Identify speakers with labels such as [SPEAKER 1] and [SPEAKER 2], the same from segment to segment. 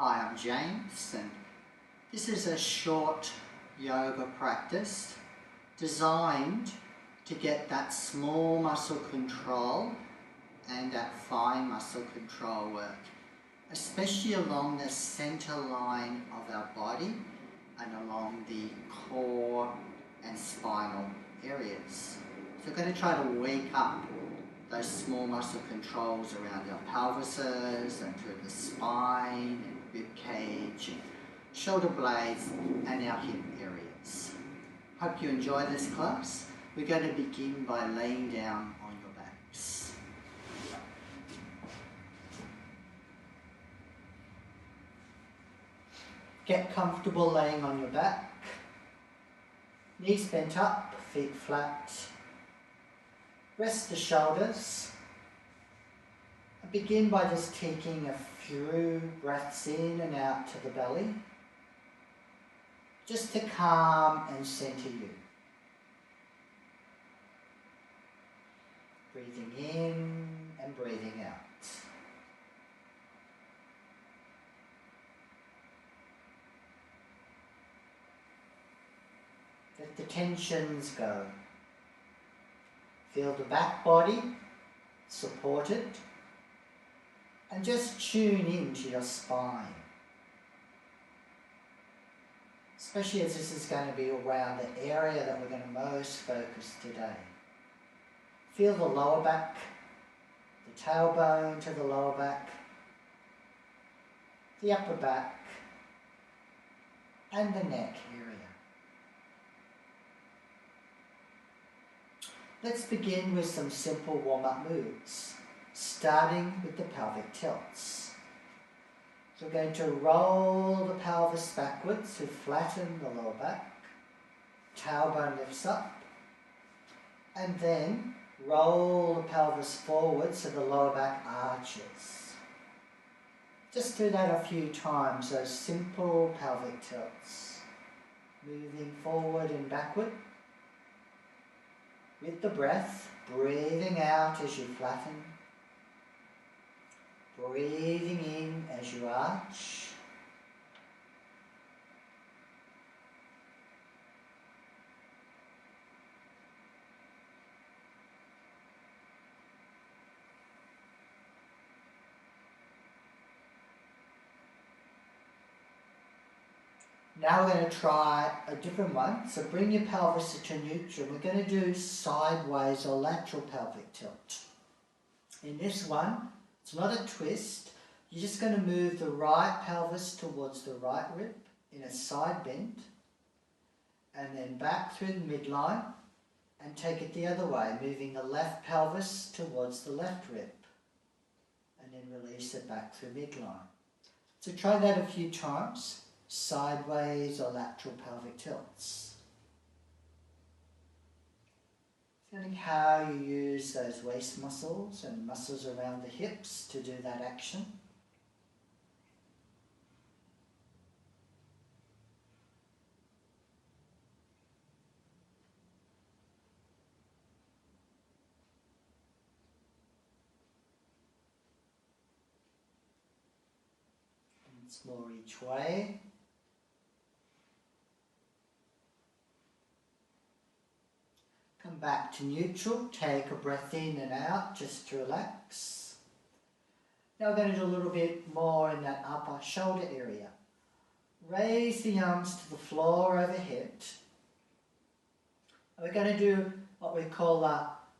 [SPEAKER 1] Hi, I'm James, and this is a short yoga practice designed to get that small muscle control and that fine muscle control work, especially along the center line of our body and along the core and spinal areas. So we're going to try to wake up those small muscle controls around our pelvises and through the spine and rib cage and shoulder blades and our hip areas. Hope you enjoy this class. We're going to begin by laying down on your backs. Get comfortable laying on your back. Knees bent up, feet flat. Rest the shoulders. And begin by just taking a few breaths in and out to the belly, just to calm and center you. Breathing in and breathing out. Let the tensions go. Feel the back body supported and just tune into your spine. Especially as this is going to be around the area that we're going to most focus today. Feel the lower back, the tailbone to the lower back, the upper back, and the neck area. Let's begin with some simple warm-up moves, starting with the pelvic tilts. So we're going to roll the pelvis backwards to flatten the lower back, tailbone lifts up, and then roll the pelvis forward so the lower back arches. Just do that a few times, those simple pelvic tilts. Moving forward and backward. With the breath, breathing out as you flatten, breathing in as you arch. Now we're going to try a different one. So bring your pelvis to neutral. We're going to do sideways or lateral pelvic tilt. In this one, it's not a twist. You're just going to move the right pelvis towards the right rib in a side bend, and then back through the midline and take it the other way, moving the left pelvis towards the left rib, and then release it back through midline. So try that a few times. Sideways or lateral pelvic tilts. Feeling how you use those waist muscles and muscles around the hips to do that action. Once more each way. Come back to neutral, take a breath in and out just to relax. Now we're going to do a little bit more in that upper shoulder area. Raise the arms to the floor overhead. And we're going to do what we call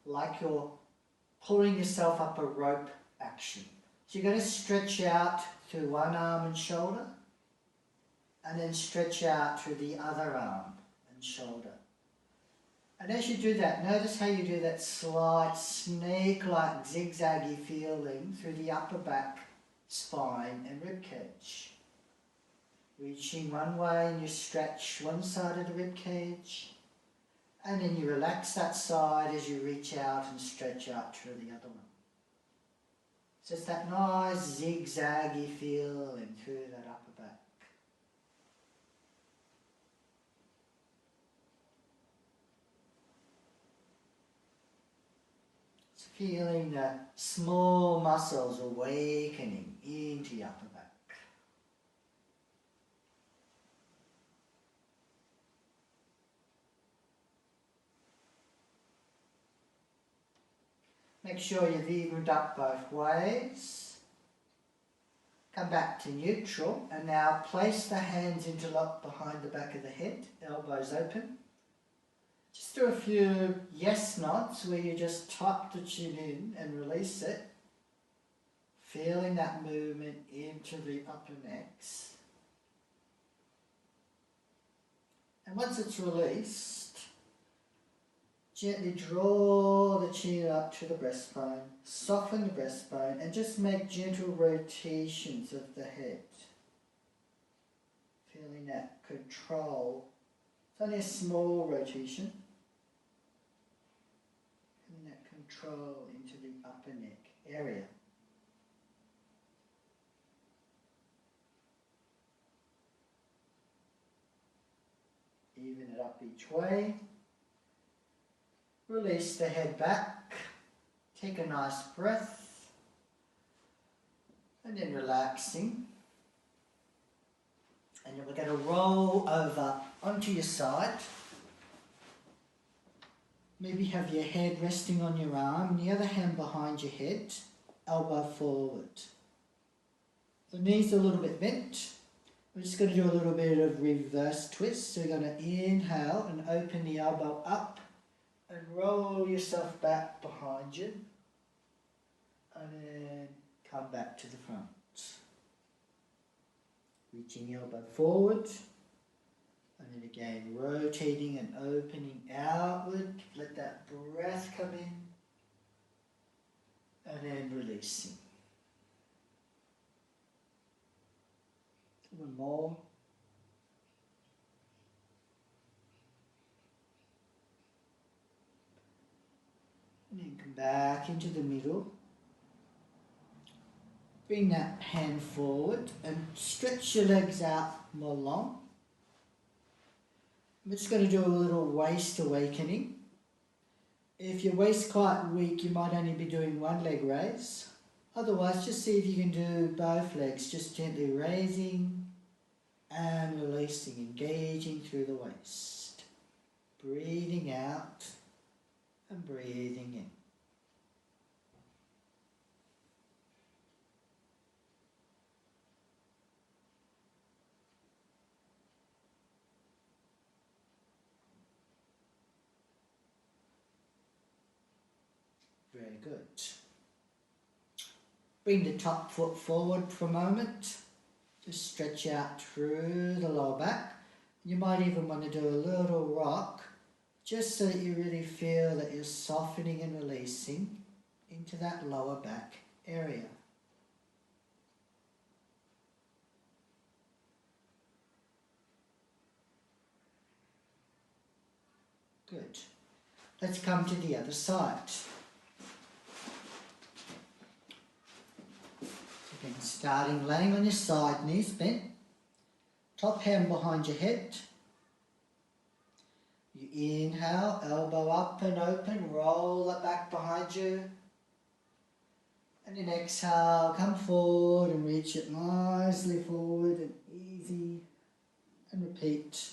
[SPEAKER 1] like you're pulling yourself up a rope action. So you're going to stretch out through one arm and shoulder, and then stretch out through the other arm and shoulder. And as you do that, notice how you do that slight snake-like zigzaggy feeling through the upper back, spine and ribcage. Reaching one way and you stretch one side of the ribcage, and then you relax that side as you reach out and stretch out through the other one. So it's that nice zigzaggy feeling through that upper back. Feeling the small muscles awakening into the upper back. Make sure you've evened up both ways. Come back to neutral and now place the hands interlocked behind the back of the head, elbows open. Just do a few yes nods where you just tuck the chin in and release it. Feeling that movement into the upper necks. And once it's released, gently draw the chin up to the breastbone, soften the breastbone, and just make gentle rotations of the head. Feeling that control. It's only a small rotation. Feeling that control into the upper neck area. Even it up each way. Release the head back. Take a nice breath. And then relaxing. And then we're going to roll over onto your side. Maybe have your head resting on your arm and the other hand behind your head, elbow forward. The knees are a little bit bent. We're just going to do a little bit of reverse twist. So we're going to inhale and open the elbow up and roll yourself back behind you. And then come back to the front. Reaching the elbow forward. And then again, rotating and opening outward. Let that breath come in. And then releasing. One more. And then come back into the middle. Bring that hand forward and stretch your legs out more long. I'm just going to do a little waist awakening. If your waist's quite weak, you might only be doing one leg raise. Otherwise, just see if you can do both legs, just gently raising and releasing, engaging through the waist. Breathing out and breathing in. Very good. Bring the top foot forward for a moment. Just stretch out through the lower back. You might even want to do a little rock, just so that you really feel that you're softening and releasing into that lower back area. Good. Let's come to the other side. Again, starting laying on your side, knees bent, top hand behind your head. You inhale, elbow up and open, roll it back behind you. And then exhale, come forward and reach it nicely forward and easy. And repeat.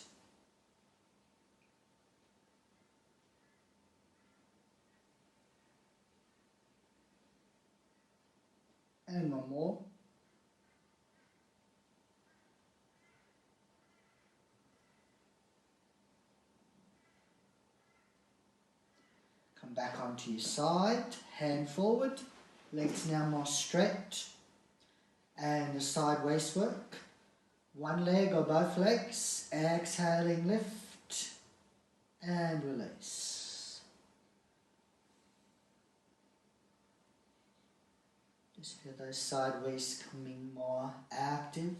[SPEAKER 1] And one more. Come back onto your side, hand forward, legs now more straight, and the side waist work. One leg or both legs, exhaling, lift and release. Just feel those side waists coming more active.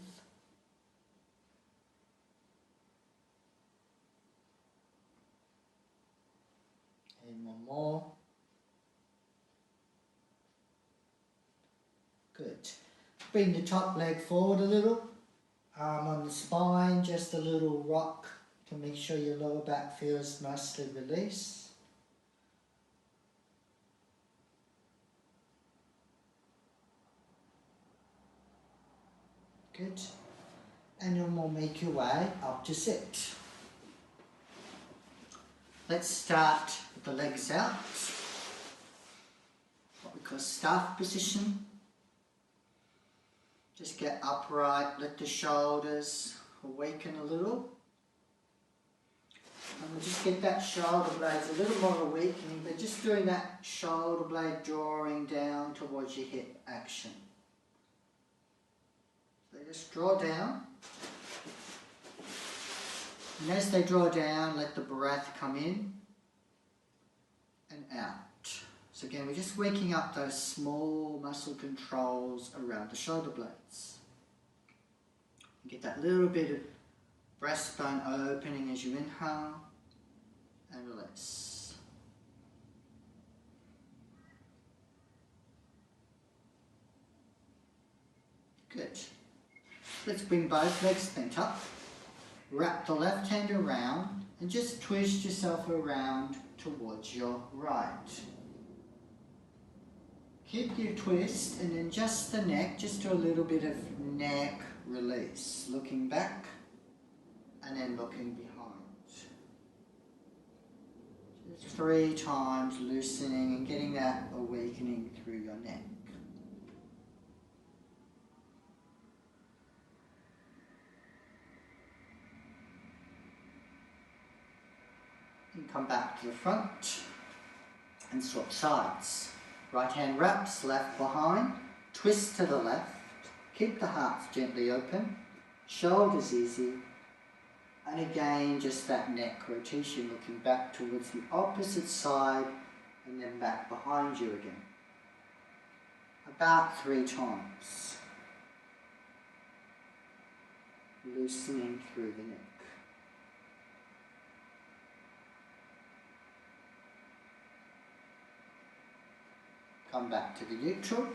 [SPEAKER 1] And one more. Good. Bring the top leg forward a little. Arm on the spine, just a little rock to make sure your lower back feels nicely released. Good. And then we'll make your way up to sit. Let's start with the legs out. because staff position. Just get upright, let the shoulders awaken a little. And we'll just get that shoulder blades a little more awakening, but just doing that shoulder blade drawing down towards your hip action. So just draw down. And as they draw down, let the breath come in and out. So again, we're just waking up those small muscle controls around the shoulder blades. Get that little bit of breastbone opening as you inhale and release. Good. Let's bring both legs bent up. Wrap the left hand around and just twist yourself around towards your right. Keep your twist and then just the neck, just do a little bit of neck release. Looking back and then looking behind. Just 3 times loosening and getting that awakening through your neck. And come back to the front and swap sides. Right hand wraps, left behind, twist to the left, keep the heart gently open, shoulders easy, and again just that neck rotation looking back towards the opposite side and then back behind you again. About 3 times. Loosening through the neck. Come back to the neutral,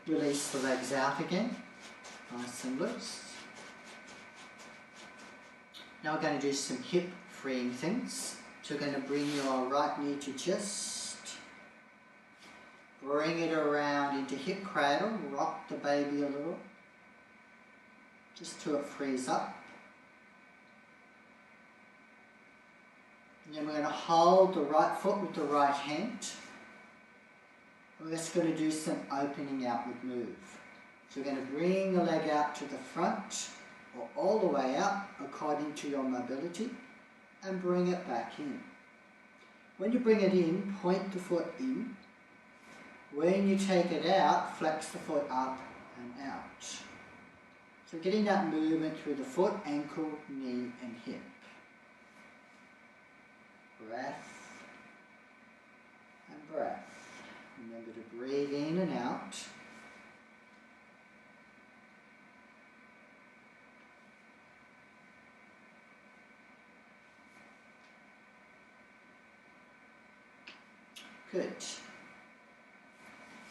[SPEAKER 1] release the legs out again, nice and loose. Now we're going to do some hip freeing things. So we're going to bring your right knee to chest, bring it around into hip cradle, rock the baby a little, just till it frees up. And then we're going to hold the right foot with the right hand. We're just going to do some opening outward move. So we're going to bring the leg out to the front or all the way out according to your mobility and bring it back in. When you bring it in, point the foot in. When you take it out, flex the foot up and out. So getting that movement through the foot, ankle, knee and hip. Breath and breath. Remember to breathe in and out. Good.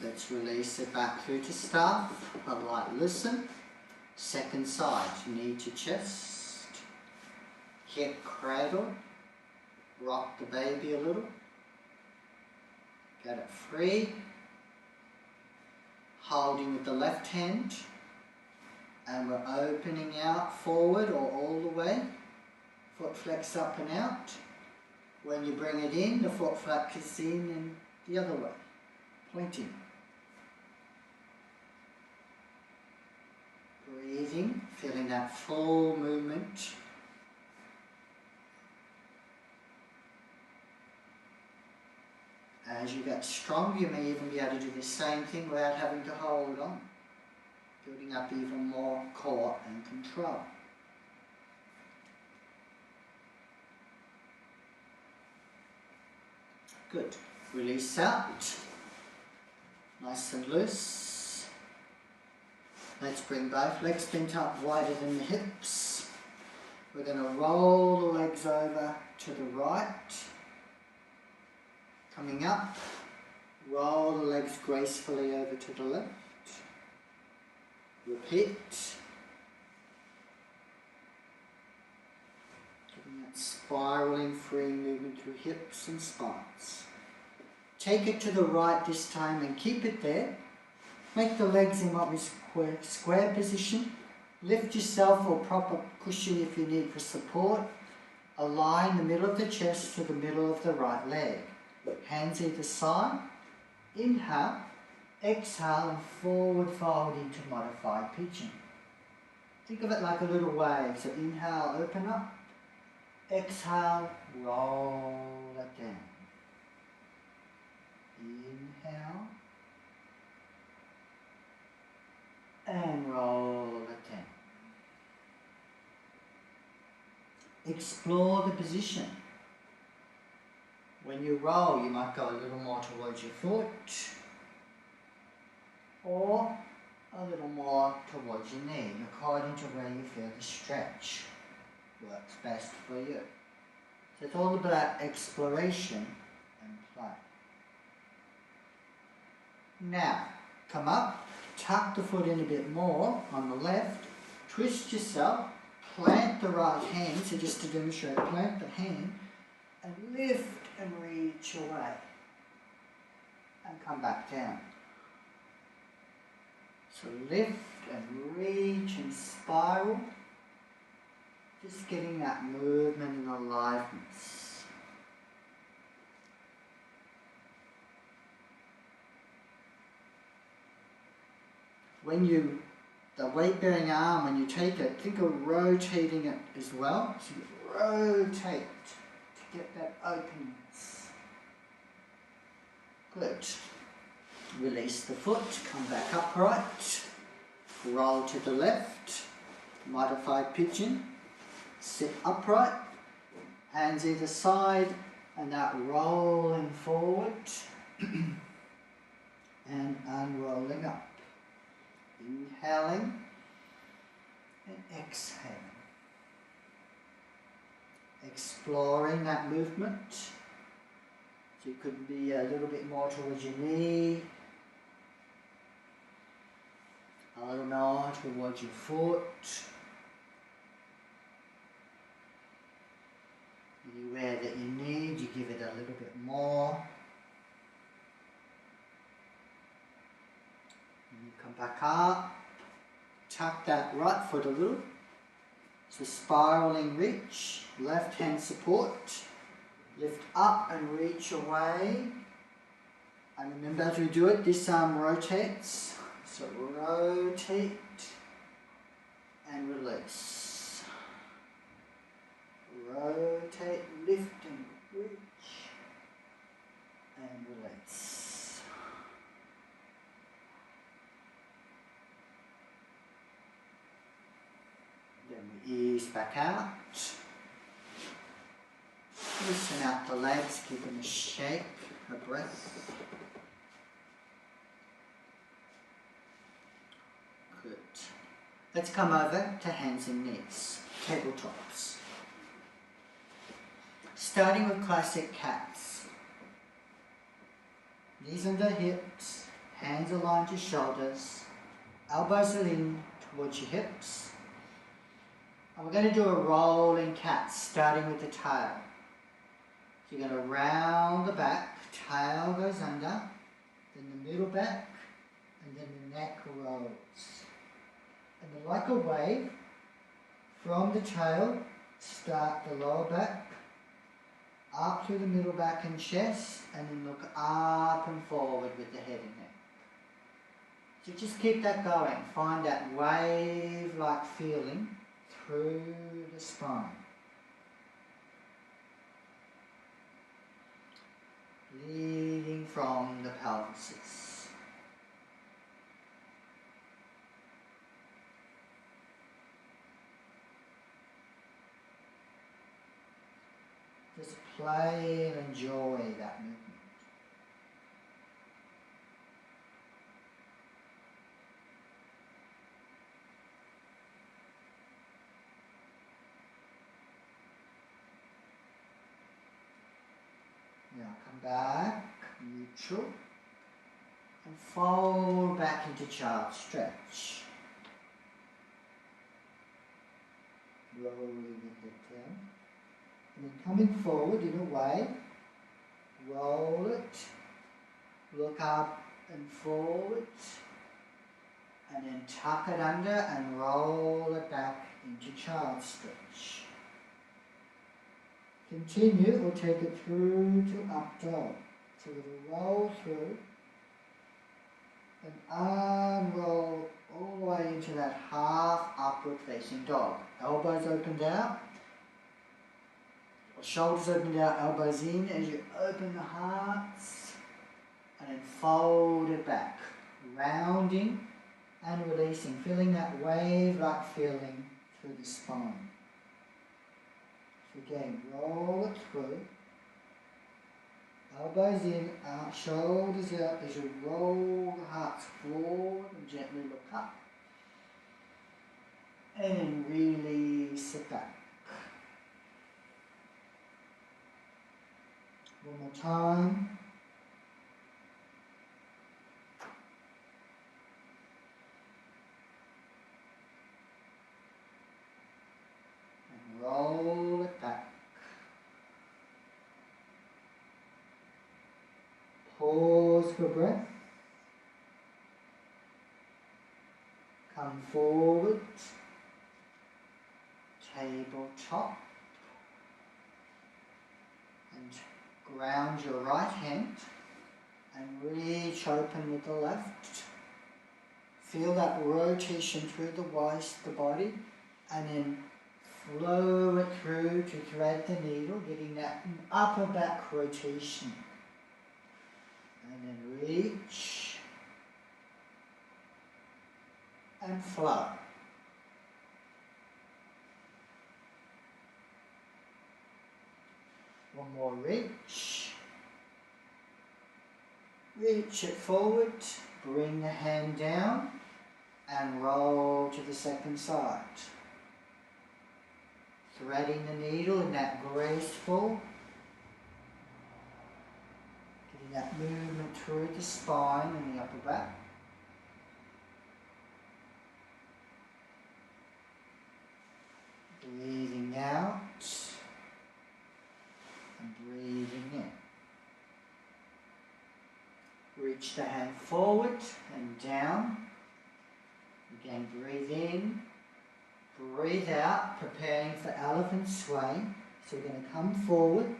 [SPEAKER 1] Let's release it back through to staff. A light listen. Second side, knee to chest. Hip cradle. Rock the baby a little. Get it free, holding with the left hand, and we're opening out forward or all the way, foot flex up and out. When you bring it in, the foot flex in and the other way, pointing. Breathing, feeling that full movement. As you get stronger, you may even be able to do the same thing without having to hold on, building up even more core and control. Good. Release out. Nice and loose. Let's bring both legs bent up wider than the hips. We're going to roll the legs over to the right. Coming up, roll the legs gracefully over to the left. Repeat. Getting that spiraling free movement through hips and spines. Take it to the right this time and keep it there. Make the legs in what is square position. Lift yourself or proper cushion if you need for support. Align the middle of the chest to the middle of the right leg. Hands either side, Inhale, exhale and forward fold into modified pigeon. Think of it like a little wave. So inhale, open up. Exhale, roll it down. Inhale. And roll it down. Explore the position. When you roll, you might go a little more towards your foot or a little more towards your knee, according to where you feel the stretch works best for you. So it's all about exploration and play. Now, come up, tuck the foot in a bit more on the left, twist yourself, plant the right hand, so just to demonstrate, plant the hand and lift and reach away and come back down. So lift and reach and spiral, just getting that movement and aliveness. When the weight-bearing arm, when you take it, think of rotating it as well. So you rotate to get that openness. Good. Release the foot, come back upright, roll to the left, modified pigeon, sit upright, hands either side, and that rolling forward and unrolling up. Inhaling and exhaling. Exploring that movement. So it could be a little bit more towards your knee, a little more towards your foot. Anywhere that you need, you give it a little bit more. And you come back up, tuck that right foot a little. So spiraling reach, left hand support, lift up and reach away. And remember as we do it, this arm rotates. So rotate and release. Rotate, lift and reach and release. Then we ease back out. Loosen out the legs, keeping a shake, a breath. Good. Let's come over to hands and knees, tabletops. Starting with classic cats. Knees under hips, hands aligned to shoulders, elbows are in towards your hips. And we're going to do a rolling cat, starting with the tail. So you're going to round the back, tail goes under, then the middle back, and then the neck rolls. And then like a wave, from the tail, start the lower back, up through the middle back and chest, and then look up and forward with the head and neck. So just keep that going. Find that wave-like feeling through the spine. Leading from the pelvis. Just play and enjoy that movement. Now come back, neutral, and fold back into child stretch. Rolling it down. And then coming forward in a wave, roll it, look up and forward, and then tuck it under and roll it back into child stretch. Continue or take it through to up dog. So it'll roll through and unroll all the way into that half upward facing dog. Elbows opened out, or shoulders opened out, elbows in as you open the hearts, and then fold it back, rounding and releasing, feeling that wave-like feeling through the spine. So again, roll it through. Elbows in, out, shoulders out as you roll the hearts forward and gently look up. And then release it back. One more time. And roll it back. Pause for breath. Come forward. Tabletop. And ground your right hand and reach open with the left. Feel that rotation through the waist, the body, and then flow it through to thread the needle, getting that upper back rotation. And then reach and flow. One more reach. Reach it forward, bring the hand down and roll to the second side. Threading the needle in that graceful, getting that movement through the spine and the upper back. Breathing out and breathing in. Reach the hand forward and down. Again, breathe in, breathe out, preparing for elephant sway. So we're going to come forward.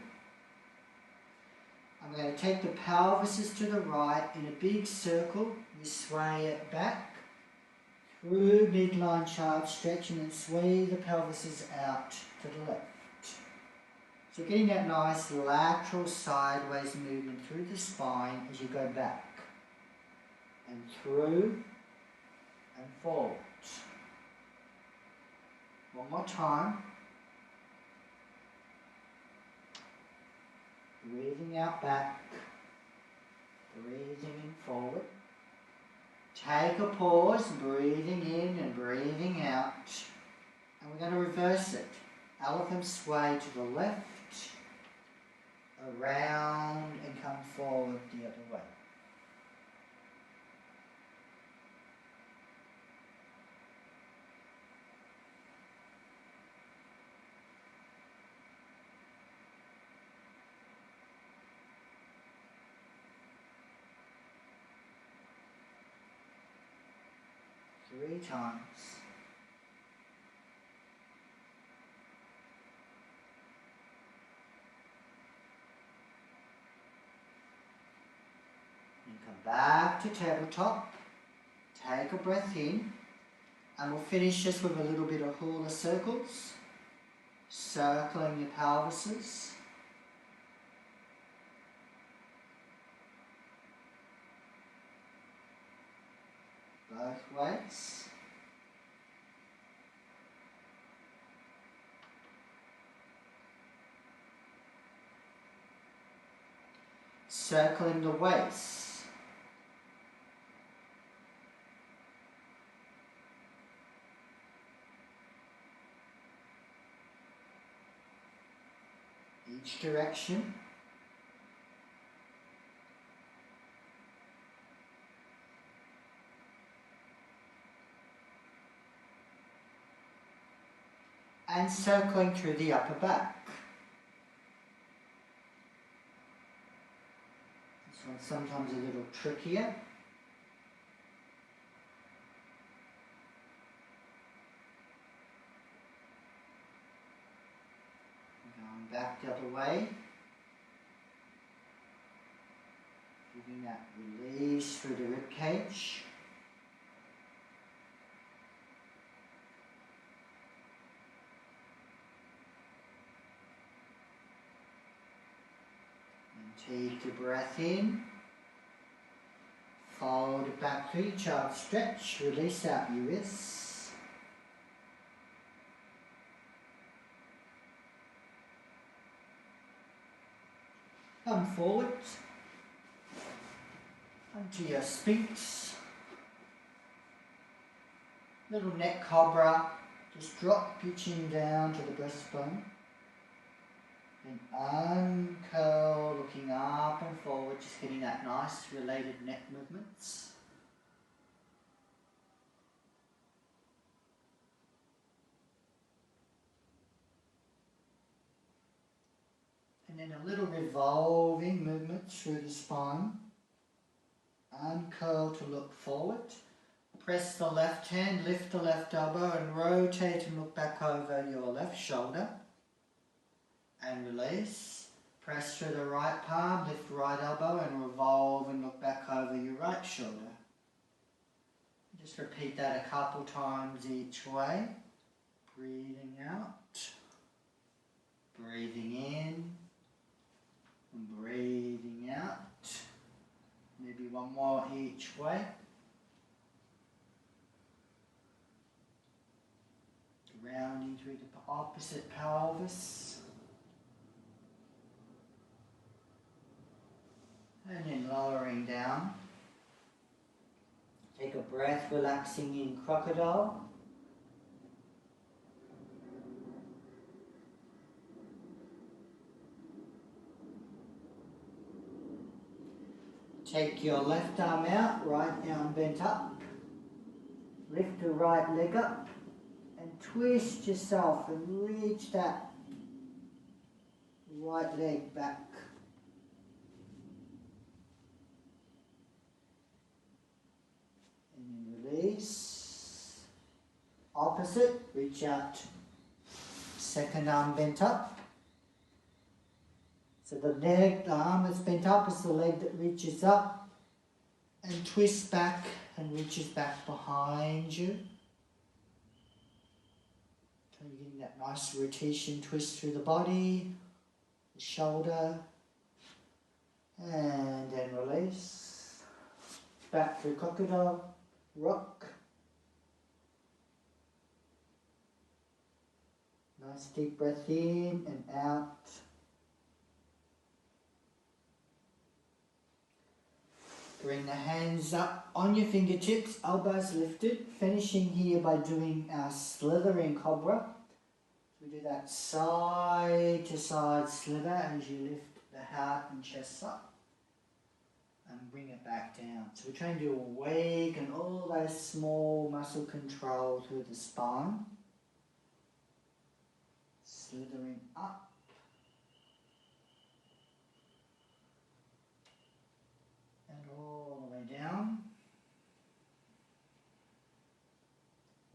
[SPEAKER 1] I'm going to take the pelvises to the right in a big circle. You sway it back through midline child stretch and then sway the pelvises out to the left. So getting that nice lateral sideways movement through the spine as you go back and through and forward. One more time. Breathing out back, breathing in forward. Take a pause, breathing in and breathing out. And we're going to reverse it. Elephant sway to the left, around and come forward the other way. Three times. And come back to tabletop. Take a breath in. And we'll finish just with a little bit of hula circles. Circling your pelvises. Both ways. Circling the waist. Each direction. And circling through the upper back. This one's sometimes a little trickier. Going back the other way. If you Feeling that release through the rib cage. And take the breath in. Fold it back through, child stretch, release out your wrists. Come forward onto your sphinx. Little neck cobra, just drop your chin down to the breastbone. Then uncurl, looking up and forward, just getting that nice related neck movements. And then a little revolving movement through the spine. Uncurl to look forward. Press the left hand, lift the left elbow and rotate and look back over your left shoulder. And release. Press through the right palm, lift right elbow and revolve and look back over your right shoulder. Just repeat that a couple times each way. Breathing out, breathing in, and breathing out. Maybe one more each way. Rounding through the opposite pelvis. And then lowering down. Take a breath, relaxing in crocodile. Take your left arm out, right arm bent up. Lift the right leg up and twist yourself and reach that right leg back. Release. Opposite, reach out. Second arm bent up. So the arm that's bent up is the leg that reaches up and twists back and reaches back behind you. So you're getting that nice rotation twist through the body, the shoulder, and then release. Back through crocodile. Rock. Nice deep breath in and out. Bring the hands up on your fingertips, elbows lifted. Finishing here by doing our slithering cobra. We do that side to side slither as you lift the heart and chest up. And bring it back down. So we're trying to awaken all those small muscle control through the spine. Slithering up. And all the way down.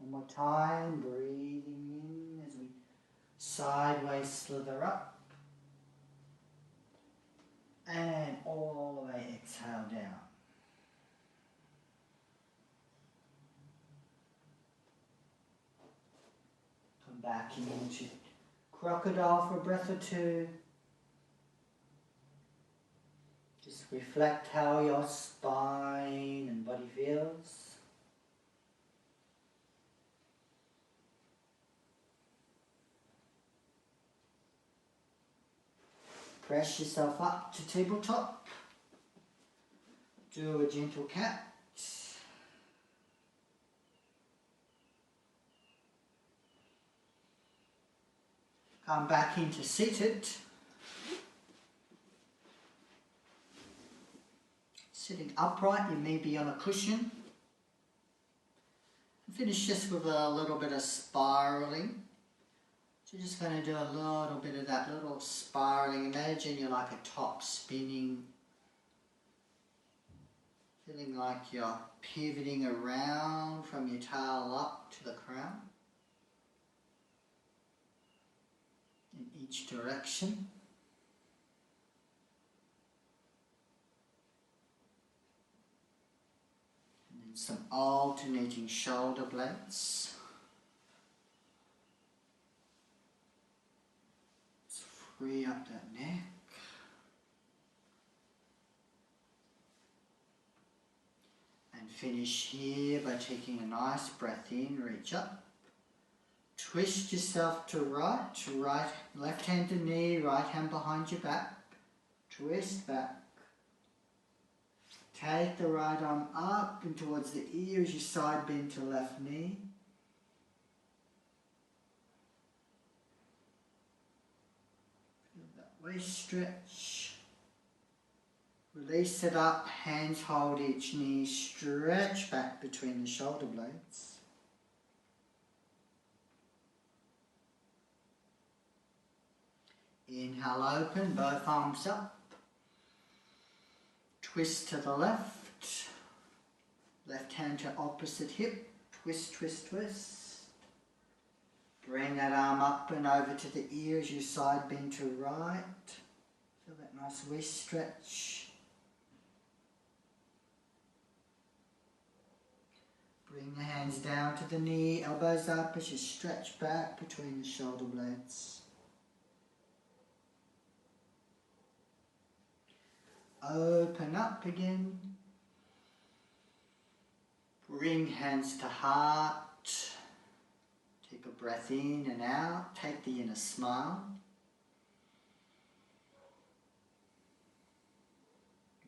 [SPEAKER 1] One more time, breathing in as we sideways slither up. And all the way exhale down. Come back into crocodile for a breath or two. Just reflect how your spine and body feels. Press yourself up to tabletop. Do a gentle cat. Come back into seated. Sitting upright, you may be on a cushion. Finish just with a little bit of spiraling. So you're just going to do a little bit of that little spiraling. Imagine you're like a top spinning. Feeling like you're pivoting around from your tail up to the crown. In each direction. And some alternating shoulder blades. Let's free up that neck. And finish here by taking a nice breath in, reach up. Twist yourself to right, left hand to knee, right hand behind your back. Twist back. Take the right arm up and towards the ear as you side bend to left knee. Feel that waist stretch. Release it up, hands hold each knee, stretch back between the shoulder blades. Inhale, open, both arms up. Twist to the left. Left hand to opposite hip. Twist, twist, twist. Bring that arm up and over to the ear as you side bend to right. Feel that nice waist stretch. Bring the hands down to the knee, elbows up as you stretch back between the shoulder blades. Open up again. Bring hands to heart. Take a breath in and out. Take the inner smile.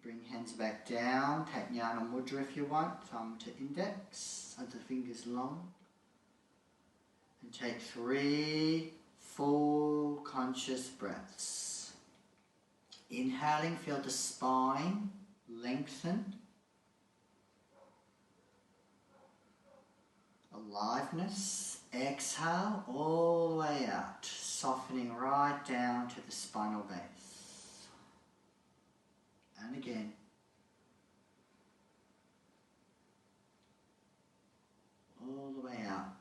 [SPEAKER 1] Bring hands back down. Take Jnana Mudra if you want. Thumb to index. Other fingers long. And take 3 full conscious breaths. Inhaling, feel the spine lengthen. Aliveness. Exhale all the way out, softening right down to the spinal base. And again. All the way out.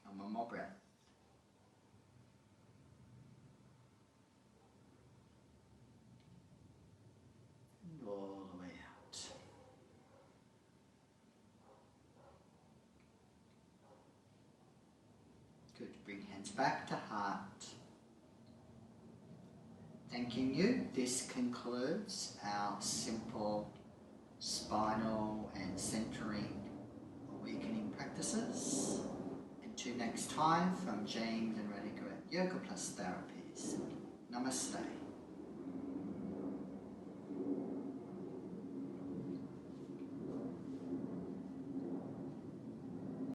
[SPEAKER 1] And one more breath. All the way out. Good. Bring hands back to heart. Thanking you. This concludes our simple spinal and centering awakening practices. Until next time, from James and Radhika at Yoga Plus Therapies. Namaste.